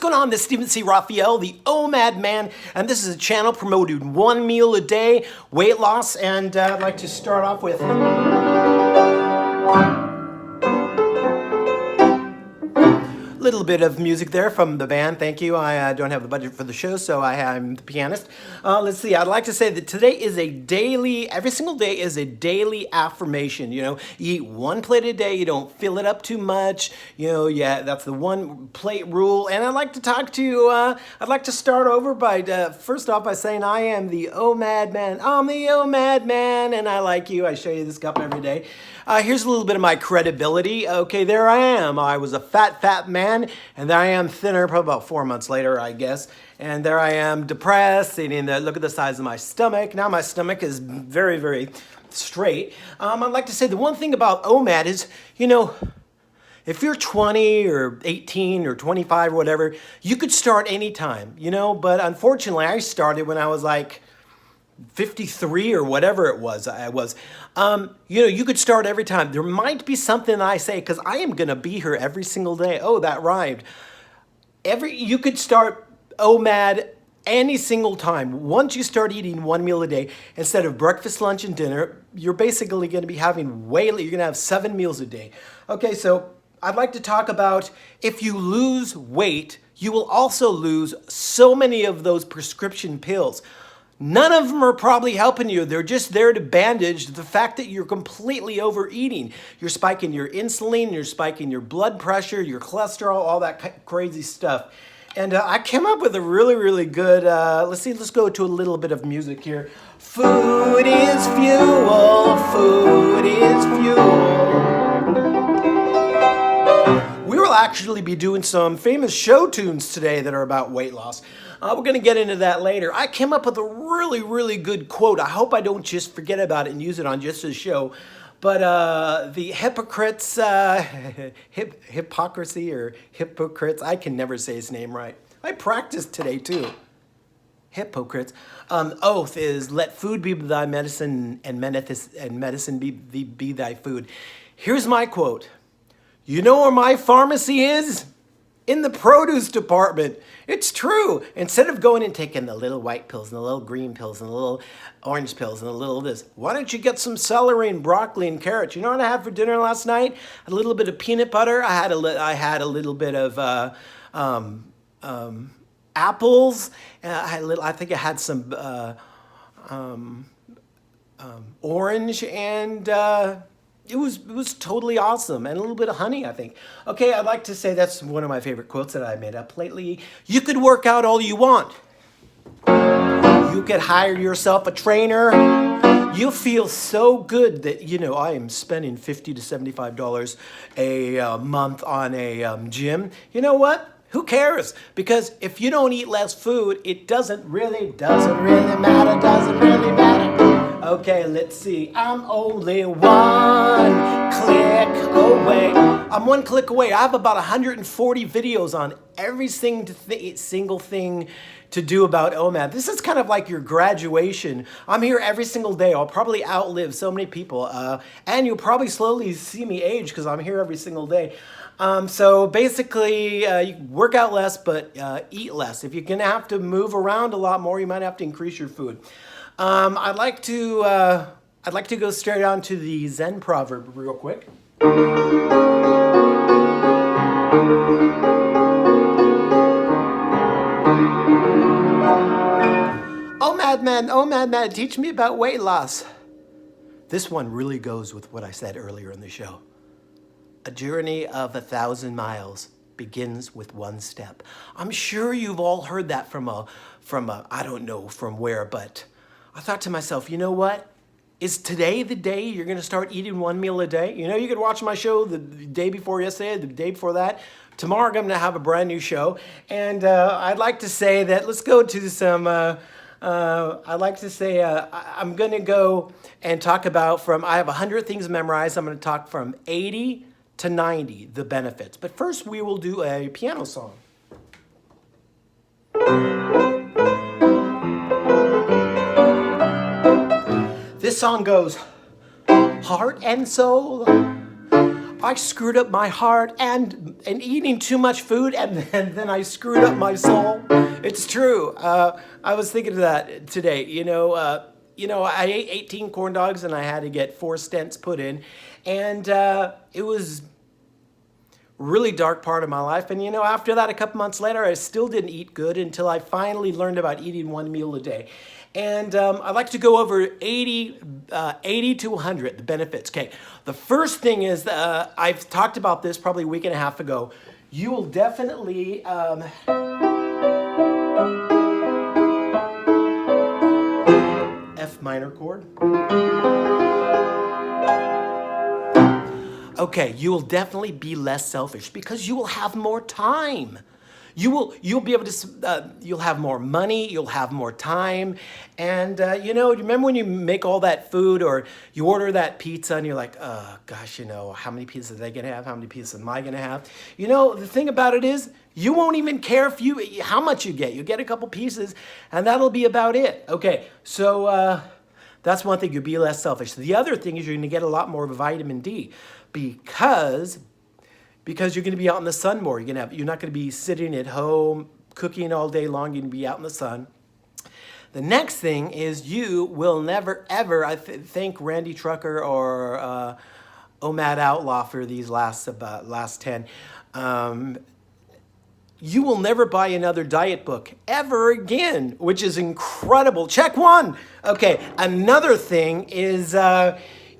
going on? This is Stephen C. Raphael, the Omad Man, and this is a channel promoting one meal a day, weight loss, and I'd like to start off with a little bit of music there from the band. Thank you. I don't have the budget for the show, so I'm the pianist. Let's see. I'd like to say that today is a daily, every single day is a daily affirmation. You know, you eat one plate a day. You don't fill it up too much. You know, yeah, that's the one plate rule. And I'd like to talk to you. I'd like to start over by first off by saying I am the Omad Man. I'm the Omad Man, and I like you. I show you this cup every day. Here's a little bit of my credibility. Okay, there I am. I was a fat man, and there I am thinner, probably about 4 months later, I guess. And there I am depressed, and look at the size of my stomach. Now my stomach is very straight. I'd like to say the one thing about Omad is, you know, if you're 20 or 18 or 25 or whatever, you could start anytime, you know, but unfortunately I started when I was like 53 or whatever it was. You know, you could start every time. There might be something I say, because I am going to be here every single day. Oh, that rhymed. You could start Omad any single time. Once you start eating one meal a day, instead of breakfast, lunch, and dinner, you're basically going to be having you're going to have 7 meals a day. Okay, so I'd like to talk about if you lose weight, you will also lose so many of those prescription pills. None of them are probably helping you. They're just there to bandage the fact that you're completely overeating. You're spiking your insulin, you're spiking your blood pressure, your cholesterol, all that crazy stuff. And I came up with a really good, let's go to a little bit of music here. Food is fuel, food is fuel. We will actually be doing some famous show tunes today that are about weight loss. We're going to get into that later. I came up with a really good quote. I hope I don't just forget about it and use it on just this show. But the hypocrites, hypocrisy or hypocrites, I can never say his name right. I practiced today too. Hypocrites. Oath is, let food be thy medicine and medicine be thy food. Here's my quote. You know where my pharmacy is? In the produce department. It's true. Instead of going and taking the little white pills and the little green pills and the little orange pills and the little this, why don't you get some celery and broccoli and carrots? You know what I had for dinner last night? A little bit of peanut butter. I had a little bit of apples. I think I had some orange, and it was totally awesome, and a little bit of honey, I think. Okay, I'd like to say that's one of my favorite quotes that I made up lately. You could work out all you want. You could hire yourself a trainer. You'll feel so good that, you know, I am spending $50 to $75 a month on a gym. You know what? Who cares? Because if you don't eat less food, it doesn't really matter. Okay, let's see. I'm only one click away. I'm one click away. I have about 140 videos on every single thing to do about Omad. This is kind of like your graduation. I'm here every single day. I'll probably outlive so many people. And you'll probably slowly see me age because I'm here every single day. So basically, you work out less, but eat less. If you're going to have to move around a lot more, you might have to increase your food. I'd like to go straight on to the Zen proverb real quick. Oh madman, teach me about weight loss. This one really goes with what I said earlier in the show. A journey of 1,000 miles begins with one step. I'm sure you've all heard that from a I don't know from where, but I thought to myself, you know what? Is today the day you're going to start eating one meal a day? You know, you could watch my show the day before yesterday, the day before that. Tomorrow I'm going to have a brand new show. And I'd like to say that, let's go to some, I'm going to go and talk about I have 100 things memorized. I'm going to talk from 80 to 90, the benefits. But first we will do a piano song. This song goes, heart and soul, I screwed up my heart and eating too much food, and then I screwed up my soul. It's true. I was thinking of that today. I ate 18 corn dogs and I had to get 4 stents put in, and it was really dark part of my life. And after that, a couple months later, I still didn't eat good until I finally learned about eating 1 meal a day. And I'd like to go over 80 to 100, the benefits. Okay, the first thing is, I've talked about this probably a week and a half ago. You will definitely F minor chord. Okay, you will definitely be less selfish because you will have more time. You'll be able to, you'll have more money, you'll have more time. And, remember when you make all that food or you order that pizza and you're like, oh, gosh, how many pieces are they going to have? How many pieces am I going to have? The thing about it is you won't even care how much you get. You get a couple pieces and that'll be about it. Okay, so that's one thing. You'll be less selfish. The other thing is you're going to get a lot more vitamin D because you're going to be out in the sun more. You're not going to be sitting at home cooking all day long. You're going to be out in the sun. The next thing is you will never, ever, I thank Randy Trucker or Omad Outlaw for these last 10. You will never buy another diet book ever again, which is incredible. Check one. Okay, another thing is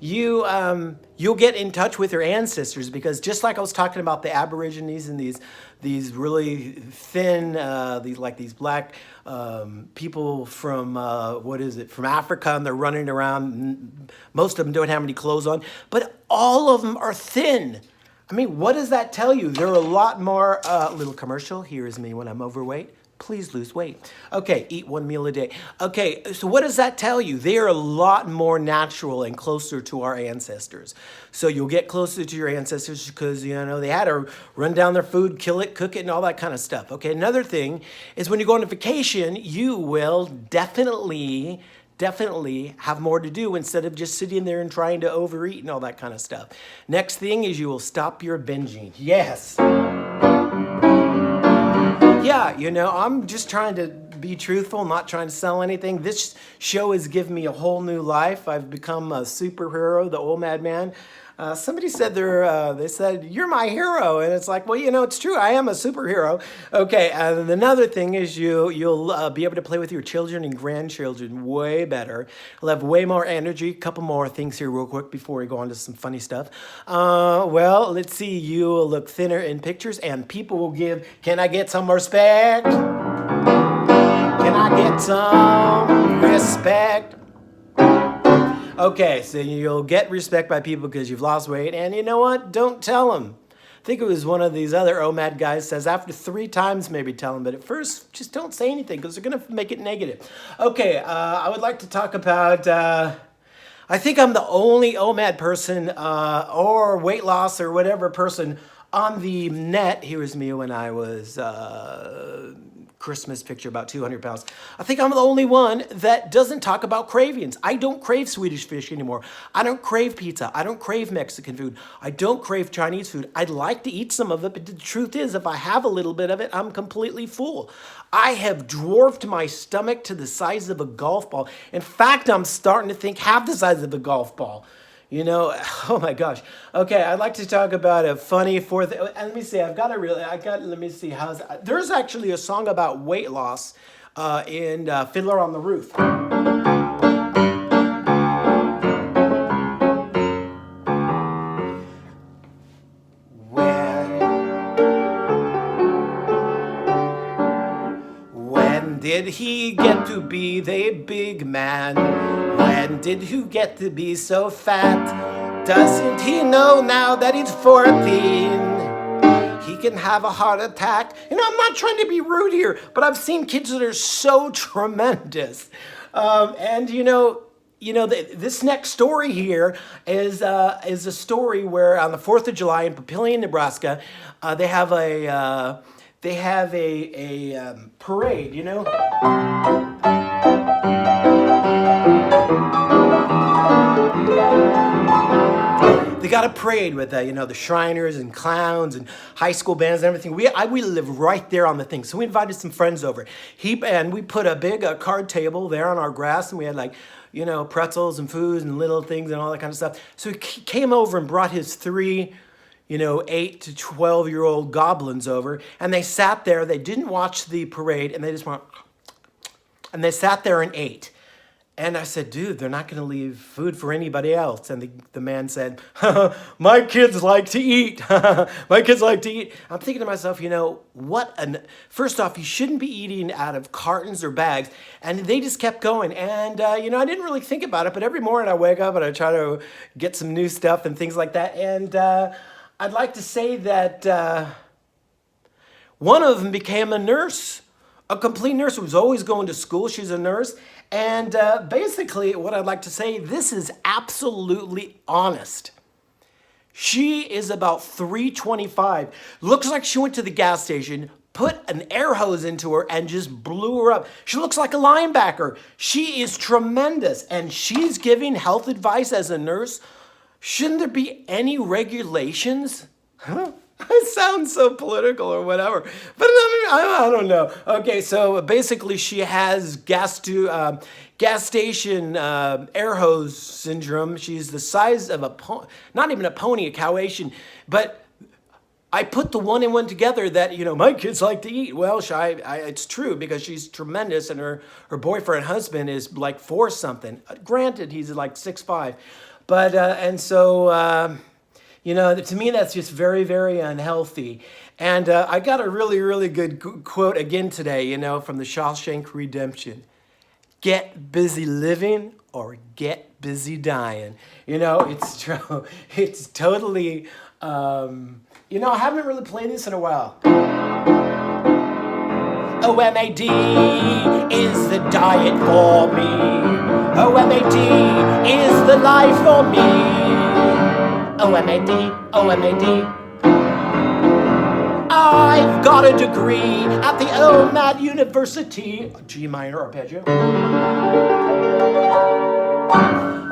you'll get in touch with your ancestors, because just like I was talking about the Aborigines and these really thin, these black people from from Africa, and they're running around. Most of them don't have any clothes on, but all of them are thin. I mean, what does that tell you? There are a lot more, little commercial, here is me when I'm overweight. Please lose weight. Okay, eat 1 meal a day. Okay, so what does that tell you? They are a lot more natural and closer to our ancestors. So you'll get closer to your ancestors because, they had to run down their food, kill it, cook it, and all that kind of stuff. Okay, another thing is when you go on a vacation, you will definitely have more to do instead of just sitting there and trying to overeat and all that kind of stuff. Next thing is you will stop your binging. Yes. Yeah, I'm just trying to be truthful, not trying to sell anything. This show has given me a whole new life. I've become a superhero, the Omad man. Somebody said they said, you're my hero. And it's like, well, it's true. I am a superhero. Okay, and another thing is you'll be able to play with your children and grandchildren way better. You'll have way more energy. A couple more things here real quick before we go on to some funny stuff. Well, let's see. You'll look thinner in pictures, and people will give, can I get some respect? Can I get some respect? Okay, so you'll get respect by people because you've lost weight, and you know what? Don't tell them. I think it was one of these other Omad guys says after 3 times maybe tell them, but at first just don't say anything because they're going to make it negative. Okay, I would like to talk about, I think I'm the only Omad person or weight loss or whatever person on the net. Here's me when I was Christmas picture, about 200 pounds. I think I'm the only one that doesn't talk about cravings. I don't crave Swedish fish anymore. I don't crave pizza. I don't crave Mexican food. I don't crave Chinese food. I'd like to eat some of it, but the truth is, if I have a little bit of it, I'm completely full. I have dwarfed my stomach to the size of a golf ball. In fact, I'm starting to think half the size of a golf ball. Oh my gosh. Okay, I'd like to talk about a funny fourth. And let me see, let me see, there's actually a song about weight loss in Fiddler on the Roof. When did he get to be the big man? When did he get to be so fat? Doesn't he know now that he's 14? He can have a heart attack. I'm not trying to be rude here, but I've seen kids that are so tremendous. This next story here is a story where on the 4th of July in Papillion, Nebraska, they have a parade, The they got a parade with the Shriners and clowns and high school bands and everything. We live right there on the thing, so we invited some friends over. We put a big card table there on our grass, and we had pretzels and foods and little things and all that kind of stuff. So he came over and brought his three 8 to 12-year-old goblins over, and they sat there. They didn't watch the parade, and they just went, and they sat there and ate. And I said, dude, they're not going to leave food for anybody else. And the man said, my kids like to eat. My kids like to eat. I'm thinking to myself, first off, you shouldn't be eating out of cartons or bags. And they just kept going. And, I didn't really think about it. But every morning I wake up and I try to get some new stuff and things like that. And I'd like to say that one of them became a nurse. A complete nurse who was always going to school. She's a nurse. And basically, what I'd like to say, this is absolutely honest. She is about 325. Looks like she went to the gas station, put an air hose into her, and just blew her up. She looks like a linebacker. She is tremendous. And she's giving health advice as a nurse. Shouldn't there be any regulations? Huh? I sound so political or whatever, but I don't know. Okay, so basically she has gas station air hose syndrome. She's the size of not even a pony, a Caucasian. But I put the one and one together that, my kids like to eat. Well, it's true because she's tremendous, and her boyfriend, husband is like 4 something. Granted, he's like 6'5", but to me, that's just very, very unhealthy. And I got a really, really good quote again today, from the Shawshank Redemption. Get busy living or get busy dying. It's true. It's totally, I haven't really played this in a while. OMAD is the diet for me. OMAD is the life for me. OMAD, OMAD. I've got a degree at the Omad University. G minor arpeggio.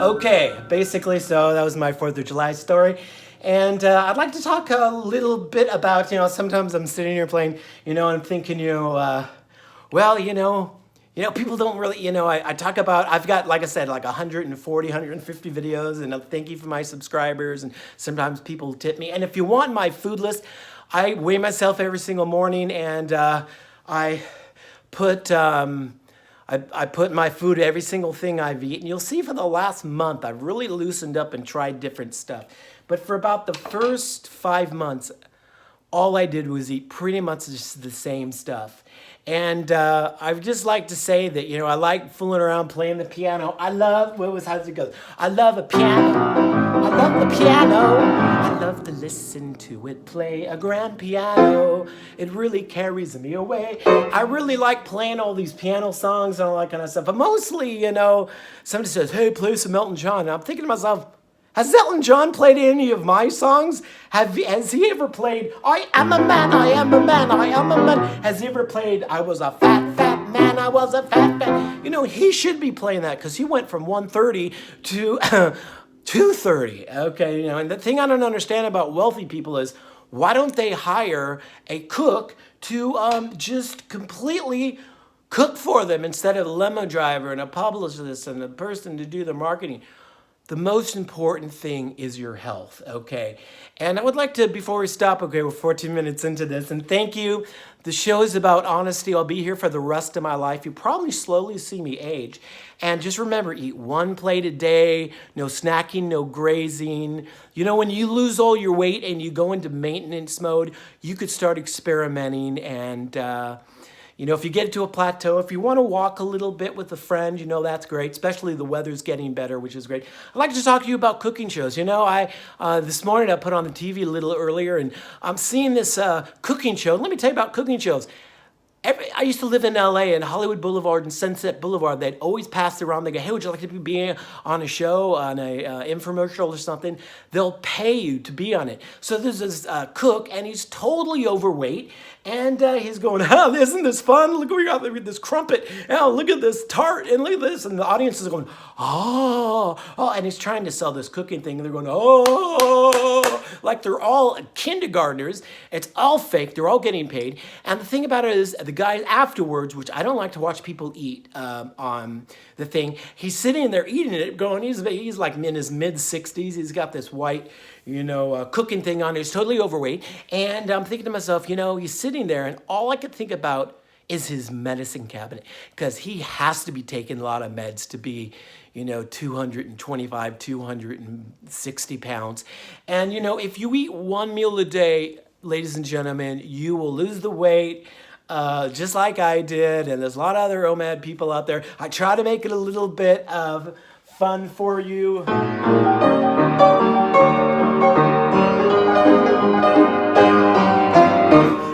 Okay, basically, so that was my 4th of July story. And I'd like to talk a little bit about, sometimes I'm sitting here playing, and thinking, people don't really, I talk about, I've got, like I said, like 140, 150 videos, and thank you for my subscribers, and sometimes people tip me. And if you want my food list, I weigh myself every single morning, and I put my food, every single thing I've eaten. You'll see for the last month, I've really loosened up and tried different stuff. But for about the first 5 months, all I did was eat pretty much just the same stuff. And I'd just like to say that, I like fooling around playing the piano. I love, how's it go? I love a piano. I love the piano. I love to listen to it play a grand piano. It really carries me away. I really like playing all these piano songs and all that kind of stuff. But mostly, somebody says, hey, play some Elton John. And I'm thinking to myself, has Elton John played any of my songs? Has he ever played, I am a man, I am a man, I am a man? Has he ever played, I was a fat, fat man, I was a fat, fat? He should be playing that because he went from 130 to 230. Okay, and the thing I don't understand about wealthy people is, why don't they hire a cook to just completely cook for them instead of a limo driver and a publicist and a person to do the marketing? The most important thing is your health, okay? And I would like to, before we stop, okay, we're 14 minutes into this, and thank you. The show is about honesty. I'll be here for the rest of my life. You probably slowly see me age. And just remember, eat 1 plate a day, no snacking, no grazing. When you lose all your weight and you go into maintenance mode, you could start experimenting and, if you get to a plateau, if you want to walk a little bit with a friend, that's great, especially the weather's getting better, which is great. I'd like to talk to you about cooking shows. This morning I put on the TV a little earlier, and I'm seeing this cooking show. Let me tell you about cooking shows. I used to live in LA, and Hollywood Boulevard and Sunset Boulevard. They'd always pass around. They go, "Hey, would you like to be on a show, on a infomercial or something?" They'll pay you to be on it. So there's this cook, and he's totally overweight, and he's going, "Oh, isn't this fun? Look, we got this crumpet. Oh, look at this tart, and look at this." And the audience is going, "Oh, oh," and he's trying to sell this cooking thing, and they're going, "Oh," like they're all kindergartners. It's all fake. They're all getting paid. And the thing about it is, the guy afterwards, which I don't like to watch people eat on the thing, he's sitting there eating it, going, he's like in his mid-60s. He's got this white, cooking thing on. He's totally overweight. And I'm thinking to myself, he's sitting there, and all I could think about is his medicine cabinet, because he has to be taking a lot of meds to be 225, 260 pounds. And, if you eat one meal a day, ladies and gentlemen, you will lose the weight, just like I did. And there's a lot of other Omad people out there. I try to make it a little bit of fun for you.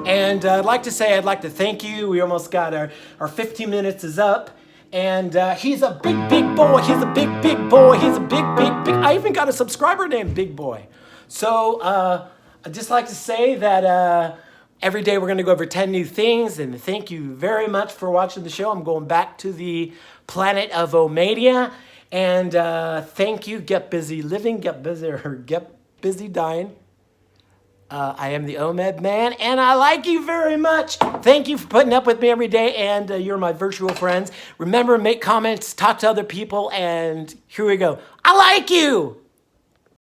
And I'd like to thank you. We almost got our 15 minutes is up. And he's a big boy. He's a big boy. He's a big. I even got a subscriber named Big Boy. So I'd just like to say that every day we're going to go over 10 new things. And thank you very much for watching the show. I'm going back to the planet of Omadia. And thank you. Get busy living. Get busy dying. I am the Omad Man, and I like you very much. Thank you for putting up with me every day, and you're my virtual friends. Remember, make comments, talk to other people, and here we go. I like you!